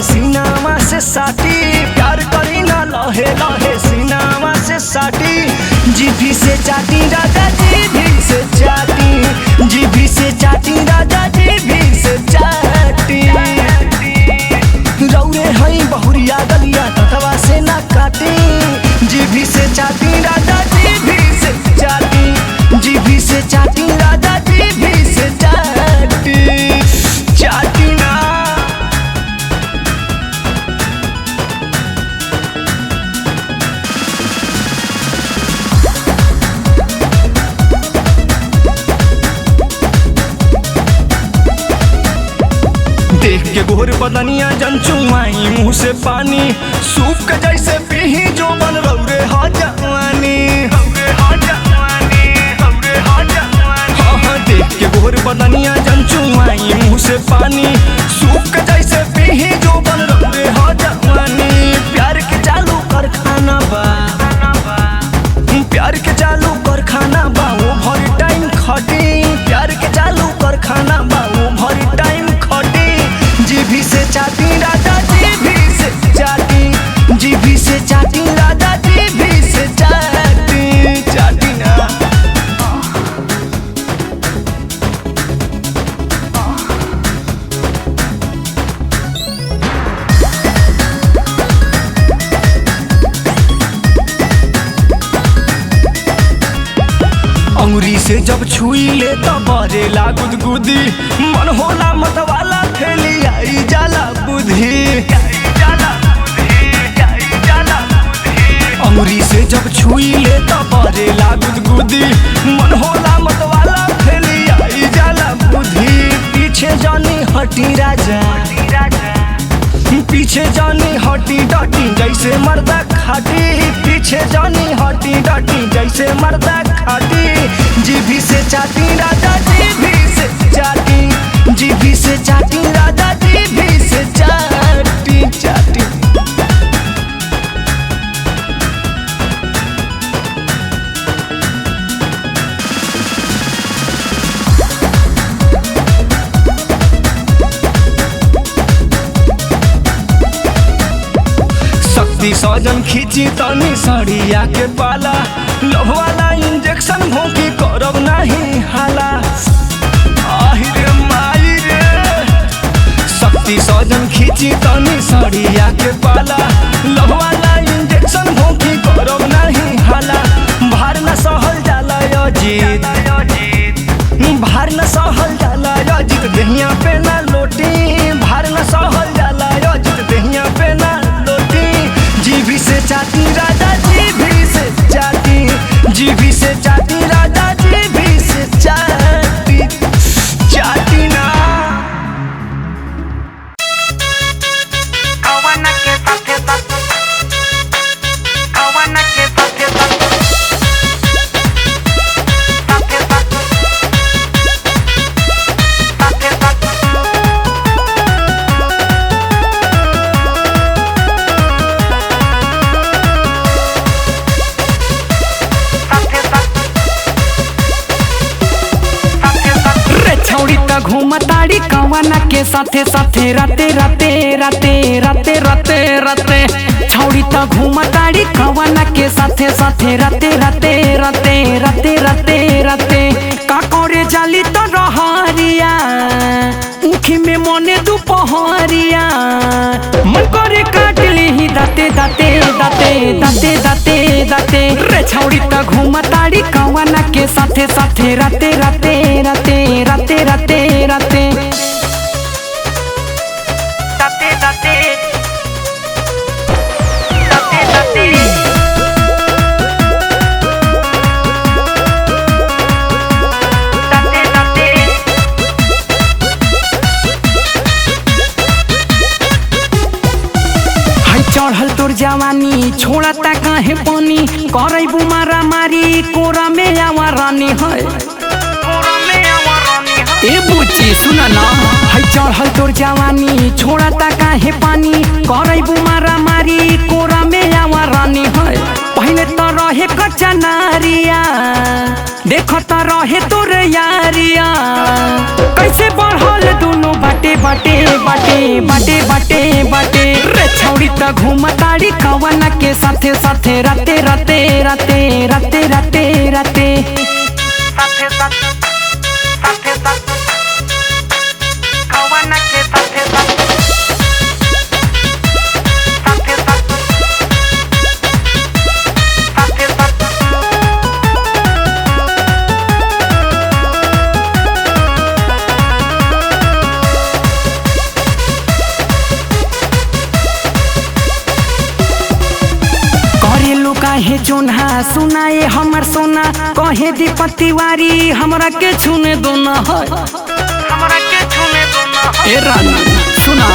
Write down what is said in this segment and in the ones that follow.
सीनावा से साटी प्यार करी ना लहे लहे सीनावा से साटी जीभी से चाटी राजा जीभी से चाटी जीभी से चाटी राजा जीभी से चाटी रौरे हई बहुरिया गलिया ततवा से ना काटी जीभी से चाटी राजा जीभी से चाटी जीभी से चाटी राजा जीभी से चाटी चाटी ना। देख के गोर बदनिया जनचुआई मुँह से पानी सूप के जैसे पीही जो बन रौरे हा जवानी हाँ देख के गोर बदनिया जनचुआई मुँह से पानी सूप के जैसे पीही जो बन रौरे हा जवानी प्यार के चालू कर खाना बा प्यार के चालू कर खाना बा वो भरी टाइम खटी प्यार के चालू कर खाना बा वो भरी टाइम खटी जीभी से चाटी राजा जीभी से चाटी जीभी से चाटी राजा जीभी से चाटी चाटी ना। अंगुरी से जब छुई ले तब बरेला गुदगुदी मन होला मतवाला फैली आई जाला बुद्धि अंगुरी से जब छुई ले तब बरेला गुदगुदी मन होला मतवाला फैली आई जाला बुद्धि पीछे जानी हटी राजा पीछे जानी हटी डटी जैसे मर्दा खाटी पीछे जानी हटी डटी जैसे मर्दा खाटी जीभी से चाटी राजा जीभी से चाटी जीभी से चाटी राजा जीभी से चाटी चाटी। सजन खींची तनी सड़िया के पाला लव वाला इंजेक्शन भोंकी करब नहीं हाला आहिरे माई रे शक्ति सजन खींची तनी सड़िया के पाला लव वाला इंजेक्शन भोंकी करब नहीं हाला भार न सहल जाला अजीत भार न सहल जाला अजीत देहिया पे ना लोटी भार न सहल जाला अजीत देहिया पे ना जीभी से चाटी राजा जीभी से चाटी जीभी से चाटी राजा जीभी से चाटी चाटी ना। कवना के साथे साथ कवना के साथे साथ साथे साथ साथे साथ घूमताड़ी कवना के साथे साथे राते राते राते राते राते राते छौड़ी त घूमताड़ी कवना के साथे साथे राते राते राते राते राते राते का करे जाली तो रहरिया उखी में मने दुपहरिया मन करे काट ली दाते दाते दाते दाते दाते दाते रे छौड़ी त घूमताड़ी कवना के साथे साथे राते राते राते राते राते राते दाते दाते दाते दाते दाते दाते हाय चढ़ल तोर जवानी छोड़ता काहे पानी करैबू मारा मारी कोरा में आवा रानी है ए बुच्ची सुना ना हाय चढ़ल तोर जवानी छोड़ता काहे पानी करैबू मारा मारी कोरा में आवा रानी है पहले तो रहे कच्चा नारिया देखता रहे तोर यारिया कैसे बढ़ल दोनों बाटे बाटे बाटे बाटे बाटे बाटे रे छौड़ी त घूमताड़ी कवना के साथे साथे राते राते राते राते राते राते साथे साथे साथे साथे कवना के साथे साथे साथे साथे साथे साथे करेलू काहे चोन्हा सुनाए हमर सोना कहे दीपक तिवारी हमरा के छूने दो ना है हमरा के छूने दो ना ए रानी सुना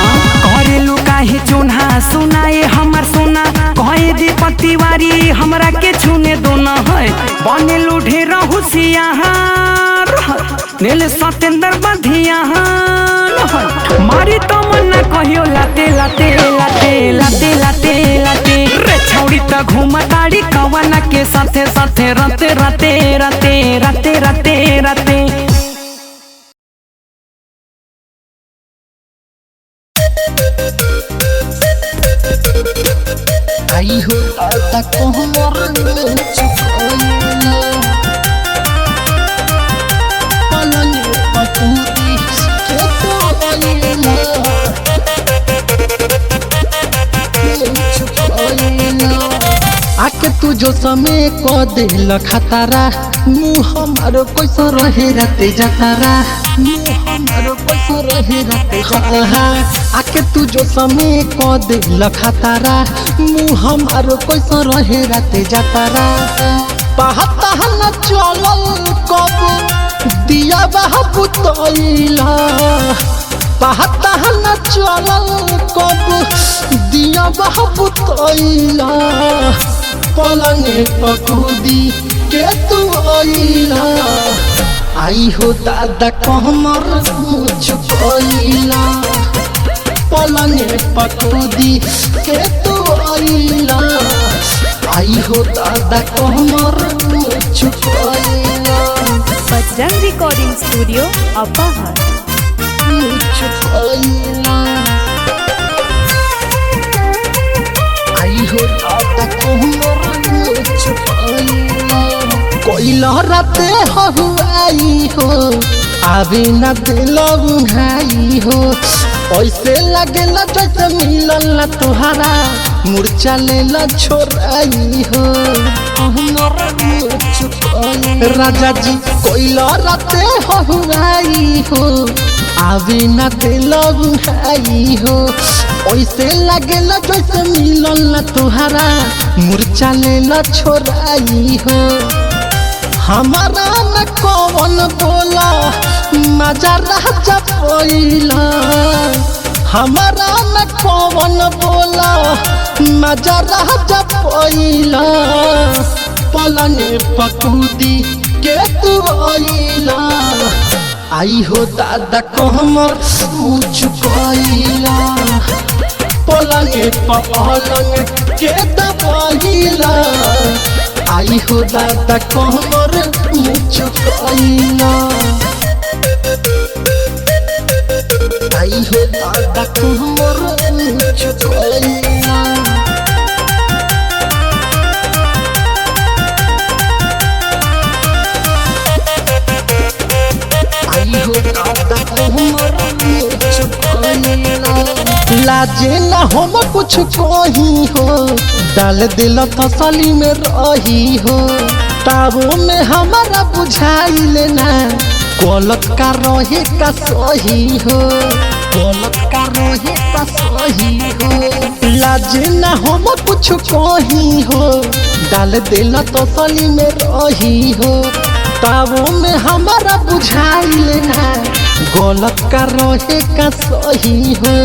करेलू काहे चोन्हा सुनाए हमर सोना कहे दीपक तिवारी हमरा के छूने दो ना है बनेलू ढेर होशियार नील सतेंद्र बधिया मारी तो मन न कहियो लाते लाते लाते लाते लाते लाते रे छौड़ी त घूमताड़ी कवना के साथे साथे राते राते राते राते राते राते आई हो दादा कोहमर चुकाइला पलंग पटूरी के तो आइला चुकाइला आके तू जो समय को दिल खतरा मुँह हमारो कैसा रहे राते जतारा मुँह हमारो कैसा रहे राते जतारा आके तू जो समय को दिल खतरा मुँह हमारो कैसा रहे राते जतारा पहता न चलल कब दिया बहबू तैला पहता न चलल कब दिया बहबू तैला पलंगे पकूदी के तू आइला आई हो दादा कहमर मुझकोइला पलंगे पकूदी के तू आइला आई हो दादा कहमर मुझकोइला बजरंग रिकॉर्डिंग स्टूडियो अपाहर। मुझकोइला आई हो दादा कहमर मुझकोइला कोइला राते हुआई हो आवे न दिल बुझाई हो ऐसे लगेला जैसे मिलल न तुहरा मुर्चा लेला छोड़ाई हो राजा जी कोइला राते हुआई हो आवे न दिल बुझाई हो ऐसे लगेला जैसे मिलल न तुहरा मुर्चा लेला छोड़ाई हो हमारा न कौन बोला मजा राजा पोइला हमारा न कौन बोला मजा राजा पोइला पलंगे पकूदी के तू आइला आई हो दादा कहमर मुझकोइला पलंगे पलंग के दबाइला आई हो दादा कहमर मुझकोइला आई हो दादा कहमर मुझकोइला आई हो दादा कहमर मुझकोइला लाजे ना हम कुछ कही हो डाल दिल तसली में रही हो ताबो में हमारा बुझाई लेना गलत का रहे का सही हो गलत का रहे का सही हो लाजे ना हम कुछ कही हो डाल दिल तसली में रही हो ताबो में हमारा बुझाई लेना गलत का रहे का सही हो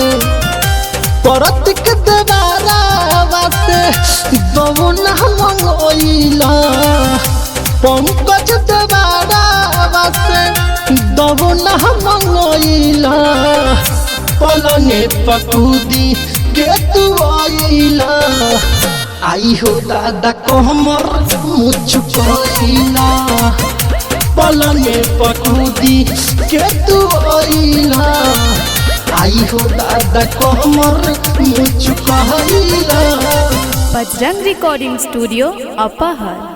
परतिक देवारा वास्ते दौना मंगोइला पंकज देवारा वास्ते दौना मंगोइला पलंगे पकूदी के तू आइला आई हो दादा कहमर मुझकोइला पलंगे पकूदी के तू आइला आई हो दादा कमर में चुकाइला। बजरंग रिकॉर्डिंग स्टूडियो अपहर।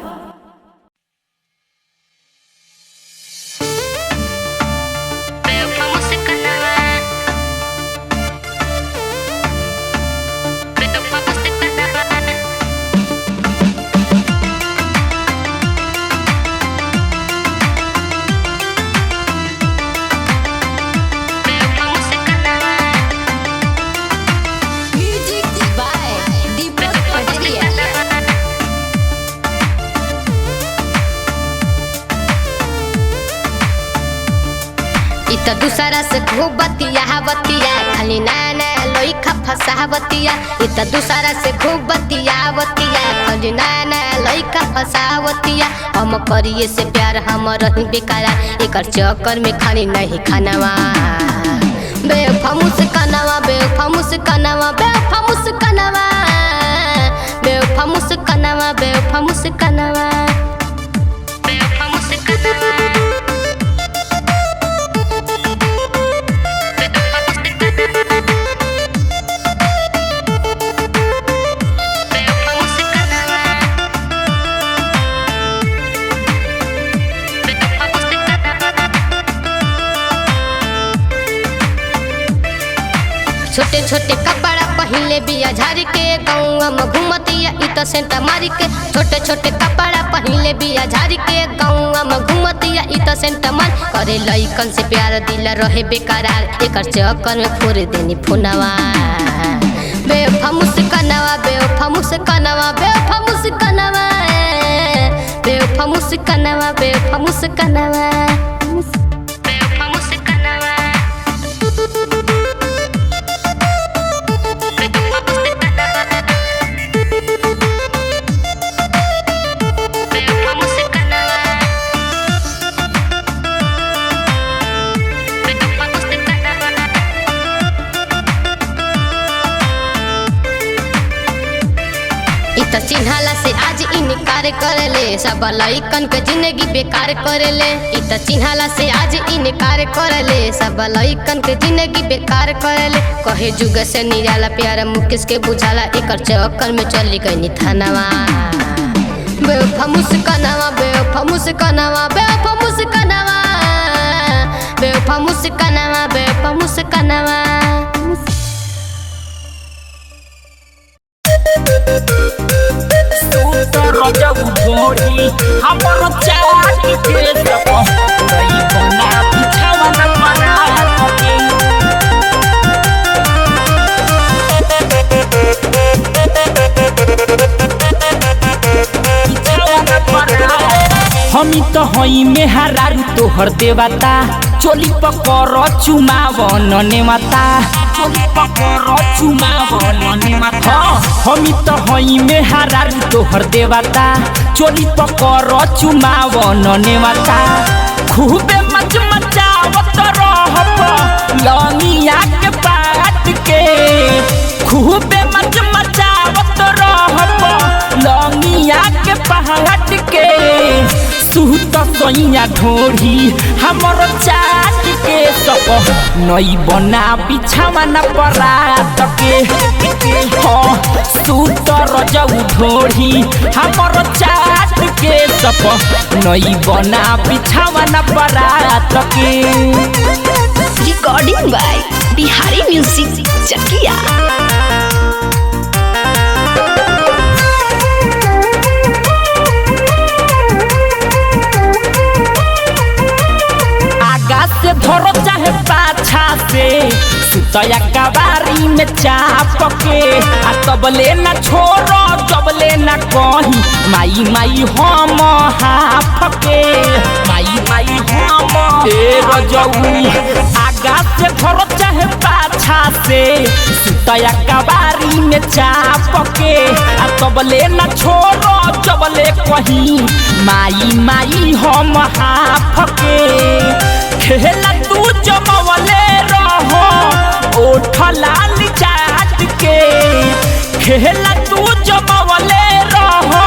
तो दूसरा से खूब बतिया खाली नैना लोईखा फसावतिया। तो दूसरा से खूब बतिया खाली नैना लोईखा फसावतिया। हम करिए से प्यार हम रही बेकरार एकर चक्कर में खाली नहीं खानावा। बेवफा मुस्कानावा बेवफा मुस्कानावा बेवफा मुस्कानावा बेवफा मुस्कानावा बेवफा मुस्कानावा बेवफा मुस्कानावा। छोटे छोटे कपड़ा पहले बिया झाड़ी के गाँव में घूमतिया इत सेंटा मारी के। छोटे छोटे कपड़ा पहले बिया झाड़ी के गाँव में घूमतिया इत सेंटा मार करे लइकन से प्यार दिल रहे बेकरार एकर चक्कर में फोड़ देनी फोनवा। बेवफा मुस्कानावा बेवफा मुस्कानावा बेवफा मुस्कानावा बेवफा मुस्कानावा बेवफा मुस्कानावा बेवफा मुस्कानावा। चिन्हाला से आज इनकार करेले सब लइकन के जिंदगी बेकार करेले। इत चिन्हाला से आज इनकार करेले सब लइकन के जिंदगी बेकार करेले। कहे जुग से निराला प्यारा मुकेश के बुझाला एकर चक्कर में चली गई थानावा। बेवफा मुस्कानावा बेवफा मुस्कानावा बेवफा मुस्कानावा बेवफा मुस्कानावा बेवफा मुस्कानावा। रजब घोड़ी हमर चाट के सब रही बना बिछावा न बना के। हमी तो हई में हरारू तोहर देवता चोली पकड़ चुमावन नेवता चोली पकड़ चुमावन नेवता। हमी तो हई में हरारू तोहर देवता चोली पकड़ चुमावन नेवता। खूबे मच मचावत रहब लंगिया के पाट के खूबे मच मचावत रहब लंगिया के पहाट के। सुत सैया ढोढ़ी हमर चाट के सप नई बना बिछावा न परात के। हाँ सुत रजऊ ढोढ़ी हमर चाट के सप नई बना बिछावा न परात के। रिकॉर्डिंग बाय बिहारी म्यूजिक चकिया। से धरो चाहे पाछा से सुतया कबारी में चाप के आ तबले न छोड़ो जबले न कहीं माई माई हम हाफ के माई माई हम रजऊ। आगा से धरो चाहे पाछा से सुतया कबारी में चाप के आ तबले न छोड़ो जबले कहीं माई माई हम हाफ के। खेला तू जमवले रहो ओठ लाल चाट के खेला तू जमवले रहो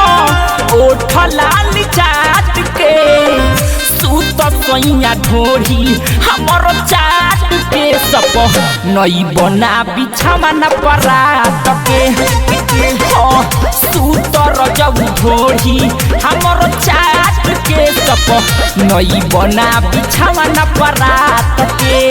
ओठ लाल चाट के। सूत सोइया ढोरी हमर चाट के सप नई बना बिछावा न परात के सूतर जब ढोरी हमर चाट के सप नई बना बिछावा न परात के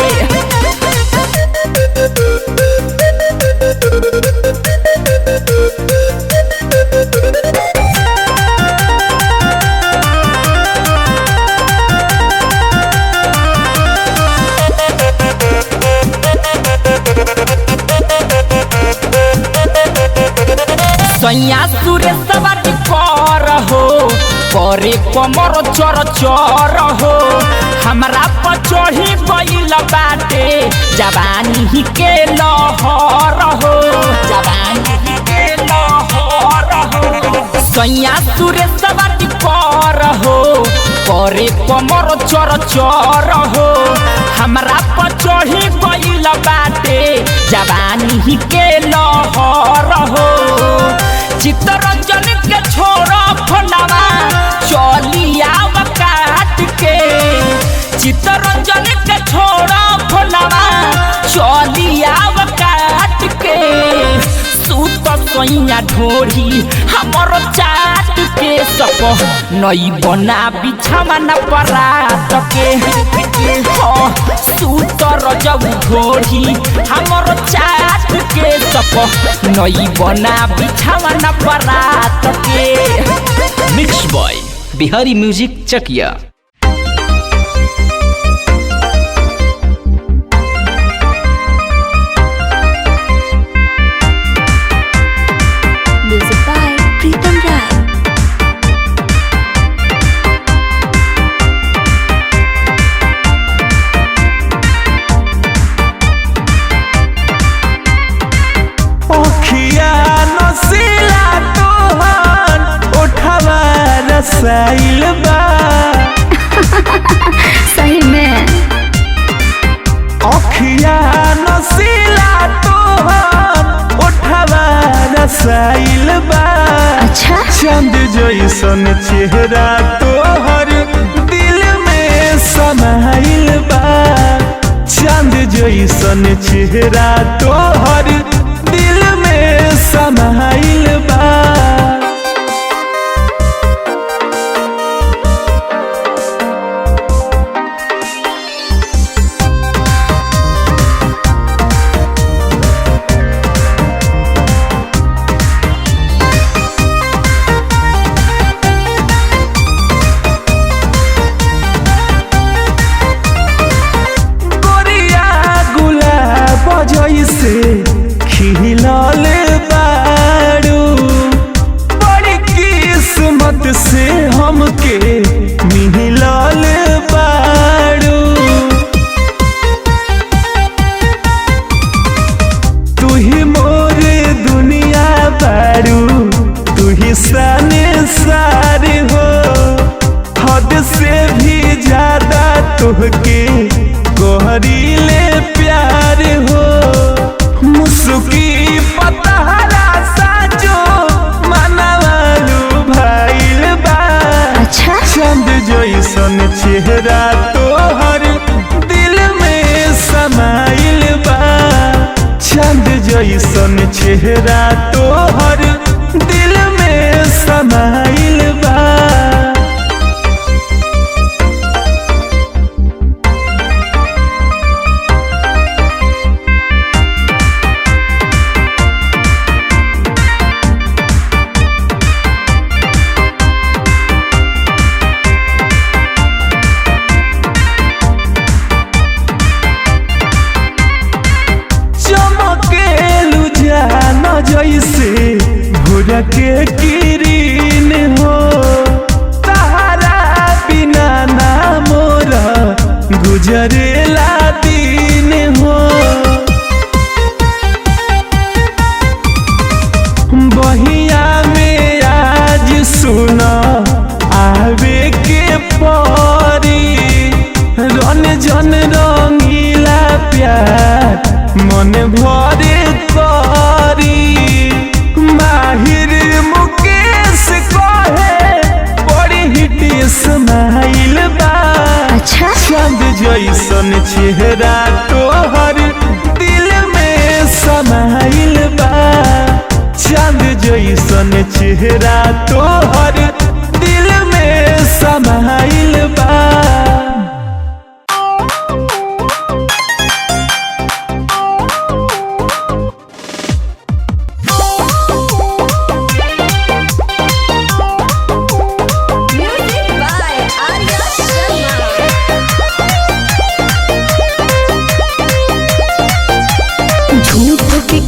सैया सुरे सवाटी कर हो करे कमर चर चर हो हमरा पचोही गइल बाटे जवानी ही के लहर हो जवानी ही के लहर हो सैया सुरे सवाटी कर हो करे कमर चर चर हो हमरा पचोही गइल बाटे जवानी ही के लहर हो चित्तरंजन के छोरा फनावा चलिया काट के चित्तरंजन के छोरा फनावा चलिया काट के सूत सोइया ढोरी हमर चाट के सप नई बना बिछावा न परात के सूतर जब ढोरी हमर चाट के सप नई बना बिछावा न परात के। Mix boy Bihari music Chakiya. Music by Pritam Rai. रसाइल बा सही में अखिया नसीला तोहर ओठवा रसाइल बा अच्छा चांद जैसन चेहरा तोहर दिल में समाइल बा चांद जैसन चेहरा तोहर दिल में समाइल बा से खिलल बारू बड़ी किस्मत से हमके मिलल बारू तू ही मोरे दुनिया बारू तू ही साने सारे हो हद से भी ज्यादा तुहके कोहरीले प्यार हो मुस्की पतहरा साजो मनवालू भाइल बा अच्छा चांद जैसन चेहरा तोहर दिल में समाइल बा चांद जैसन चेहरा तोहर दिल में समाइल बा जैसे भोरा के किरीन हो तहरा बिना ना मोरा गुजरेला दिन हो बहिया में आज सुना आवे के परी रन जन रंगीला प्यार मन भरे करी माहिर मुकेश कहे बड़ी हिट स्माइल बा अच्छा चांद जैसन चेहरा तोहर दिल में समाइल बा। चांद जैसन चेहरा तोहर दिल में समाइल बा।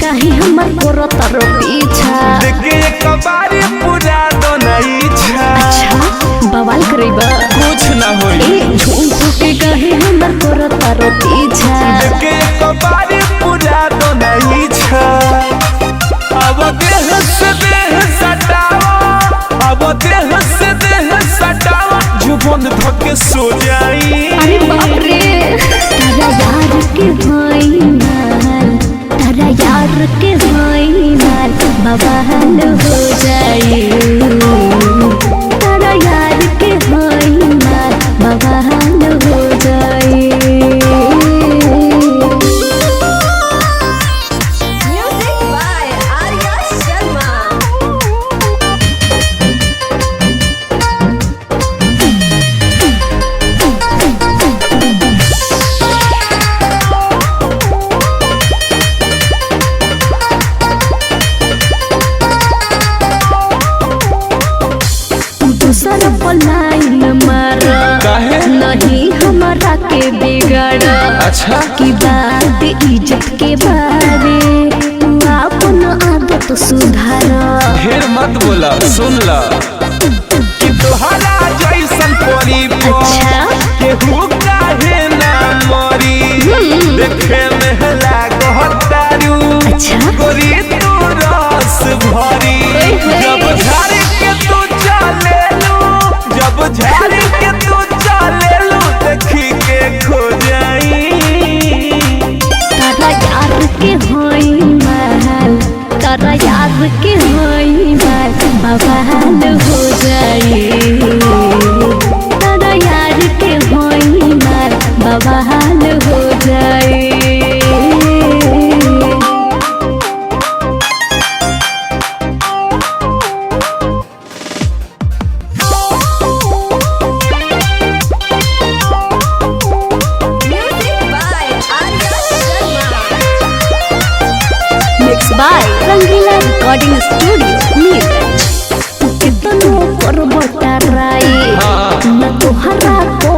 काहे हमर कोरो तारो पीछा देखे एक बार पूरा दो नहीं छा। अच्छा बवाल करेबा कुछ ना होई झूठ के काहे हमर कोरो तारो पीछा देखे एक बार पूरा दो नहीं छा। अब देह से देह सटावा, अब देह से देह सटावा, जुबान धके सो जाई। अरे बाप रे तारा यार के भाई नाल, तारा यार के भाई नाल बवाल हो जाए। तारा यार के भाई नाल बवाल हो जाए। दूसरा पलाइन मारा काहे? नहीं हमारा के बिगाड़ा। अच्छा की बात इज्जत के बारे तू अपन आदत सुधारा। ढेर मत बोला सुन ला कि तोहरा जैसन परी अच्छा केहू काहे ना मरी। देखे में लागत तारू अच्छा गोरी तू रस भरी। जब झाड़ के तू चले लू, जब झाड़ के तू चले लू, देखी के खो जाई। तारा यार के होई महल, तारा यार के होई महल बवाल हो जाए। तारा यार के होई महल बवाल हो जाए। Mixed by Rangila Recording Studio, Neeraj. तू कितनो करबो टराई न तोहरा को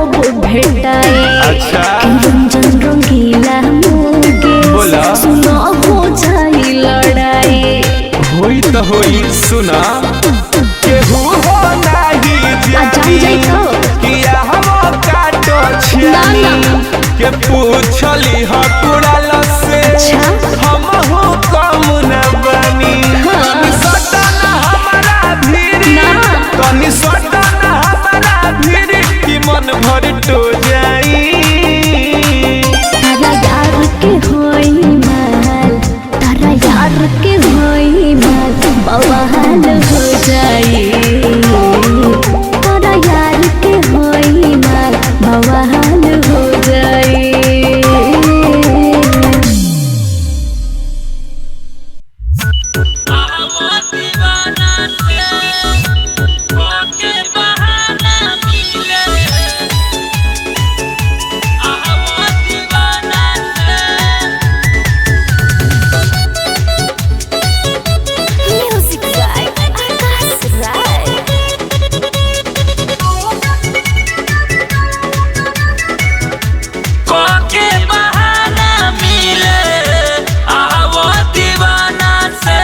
भेटाई। अच्छा रंजन रंगीला मोगे बोला। सुनो हो जाई लड़ाई। होई तो होई सुना केहू हो नाही जान जाई तो किया हम काटो छियानी के पूछली ह कुड़ाल से। अच्छा हम हो कम न बनी तनी सटना हमारा भीरी, तनी सटना हमारा भीरी कि मन भर टो जाई। तारा यार के होई महल, तारा यार के होई महल बवाल हो जाए। तारा यार के होई महल बवाल हो जाए। Music by Akash Rai। के बहाना मिले आवो दीवाना से,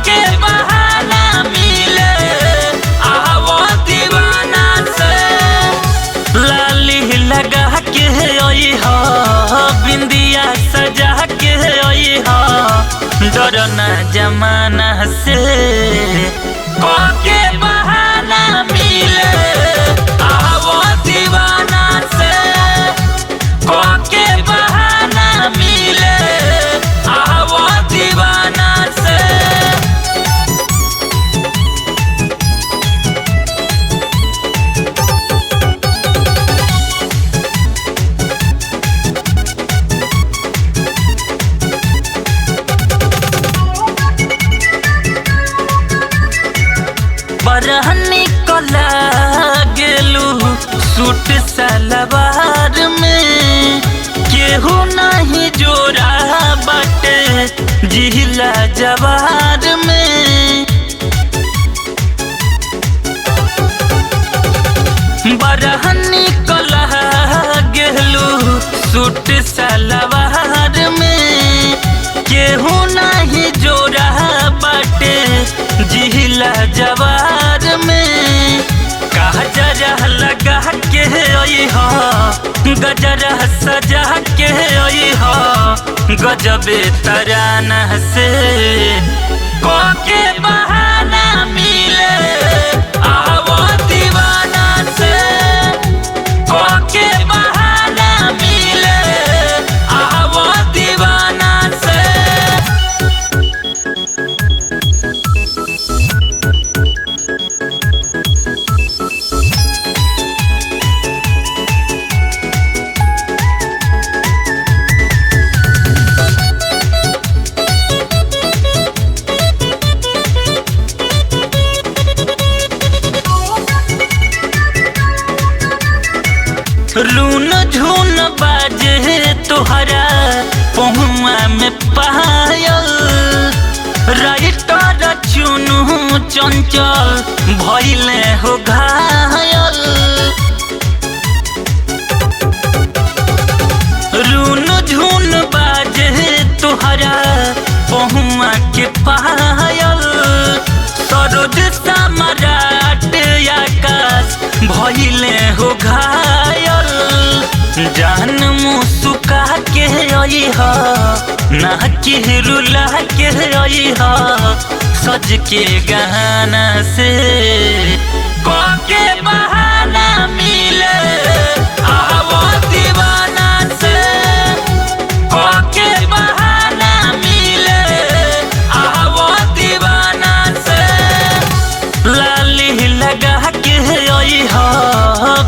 के बहाना मिले आवो दीवाना से। लाली लगा के ओई हो, बिंदिया सजा के ओई हो, डरना जमाना से। के बहाना मिले आवो दीवाना से, के बहाना मिले आवो दीवाना से। सूट सलवार में केहू नहीं जोड़ा बाटे जिला जवार में बरहनी कलह गेलू सूट सलवार में केहू नहीं जोड़ा बाटे जिला जवार में गजरा लगा के आई हो गजरा सजा के आई हो गजबे तराना से कोके बहाना मिले आवो दीवाना से कोके बहाना मिले आवो दीवाना से लून झून बाजे तुहरा पहुआ में पायल राइटर चुनू चंचल भइले हो घायल लून झून बाजे तुहरा पहुआ के पायल सरोज सम्राट आकाश भइले हो घायल जान मुस्का के आई हो ना के रुला के आई हो सज के गहना से कोके बहाना मिले आवो दीवाना से कोके बहाना मिले आवो दीवाना से लाली लगा के आई हो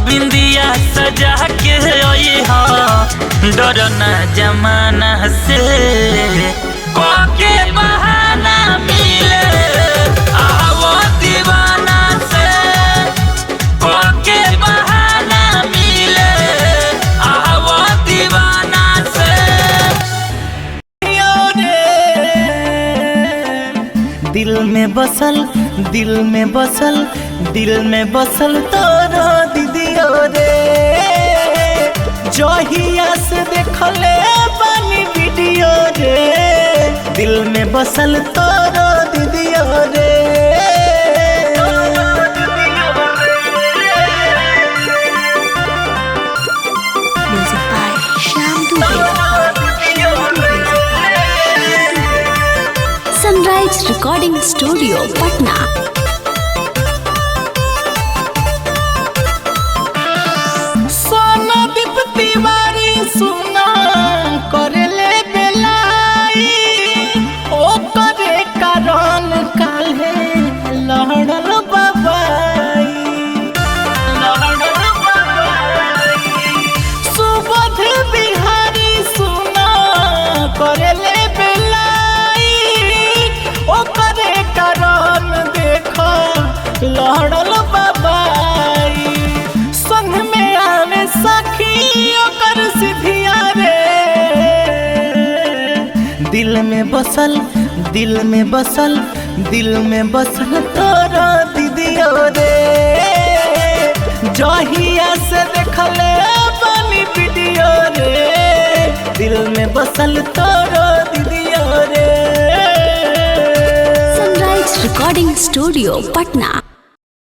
बिंदिया सजा के आई हो डरना जमाना से कोके बहाना मिले आवो दीवाना से कोके बहाना मिले आवो दीवाना से दिल में बसल दिल में बसल दिल में बसल तोरा दीदियो रे जहिया से देखले बानी वीडियो रे दिल में बसल तोरा दीदियो रे सनराइज रिकॉर्डिंग स्टूडियो पटना। सुना करले बेलाई ओ करे कारण काल्हे लहड़ल बाबाई सुबोध बिहारी सुना करले बेलाई ओ करे कारण देखो लहड़ल बाबाई संग में आवे सखी कर सिधिया रे दिल में बसल दिल में बसल दिल में बसल तोरा दीदियो रे जहिया से देखले बानी वीडियो रे दिल में बसल तोरा दीदियो रे सनराइज रिकॉर्डिंग स्टूडियो पटना।